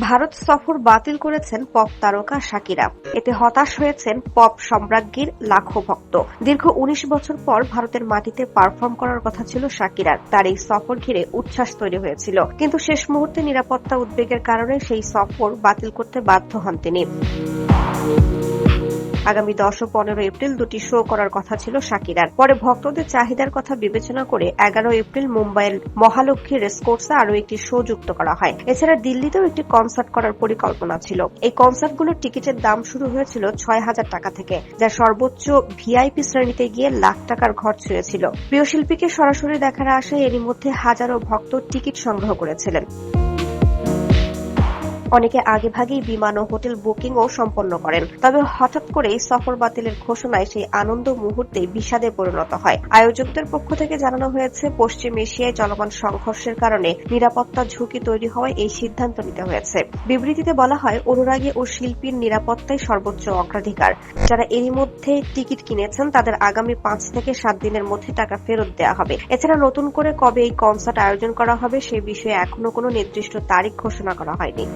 ভারত সফর বাতিল করেছেন পপ তারকা শাকিরা। এতে হতাশ হয়েছেন পপ সম্রাজ্ঞীর লাখো ভক্ত। দীর্ঘ ১৯ বছর পর ভারতের মাটিতে পারফর্ম করার কথা ছিল শাকিরার। তার এই সফর ঘিরে উচ্ছ্বাস তৈরি হয়েছিল, কিন্তু শেষ মুহূর্তে নিরাপত্তা উদ্বেগের কারণে সেই সফর বাতিল করতে বাধ্য হন তিনি। আগামী 10 ও 15 এপ্রিল দুটি শো করার কথা ছিল শাকিরার। পরে ভক্তদের চাহিদার কথা বিবেচনা করে 11 এপ্রিল মুম্বাইয়ের মহালক্ষ্মী রেসকোর্সে আরও একটি শো যুক্ত করা হয়। এছাড়া দিল্লিতেও একটি কনসার্ট করার পরিকল্পনা ছিল। এই কনসার্টগুলোর টিকিটের দাম শুরু হয়েছিল 6,000 টাকা থেকে, যা সর্বোচ্চ ভিআইপি শ্রেণীতে গিয়ে লাখ টাকার ঘর ছুঁয়েছিল। প্রিয় শিল্পীকে সরাসরি দেখার আশায় এরই মধ্যে হাজারো ভক্ত টিকিট সংগ্রহ করেছিলেন। অনেকে আগেভাগেই বিমান ও হোটেল বুকিংও সম্পন্ন করেন। তবে হঠাৎ করেই সফর বাতিলের ঘোষণায় সেই আনন্দ মুহূর্তে বিষাদে পরিণত হয়। আয়োজকদের পক্ষ থেকে জানানো হয়েছে, পশ্চিম এশিয়ায় চলমান সংঘর্ষের কারণে নিরাপত্তা ঝুঁকি তৈরি হওয়ায় এই সিদ্ধান্ত নিতে হয়েছে। বিবৃতিতে বলা হয়, অনুরাগী ও শিল্পীর নিরাপত্তাই সর্বোচ্চ অগ্রাধিকার। যারা এরই মধ্যে টিকিট কিনেছেন তাদের আগামী 5 থেকে 7 দিনের মধ্যে টাকা ফেরত দেওয়া হবে। এছাড়া নতুন করে কবে এই কনসার্ট আয়োজন করা হবে সে বিষয়ে এখনো কোনো নির্দিষ্ট তারিখ ঘোষণা করা হয়নি।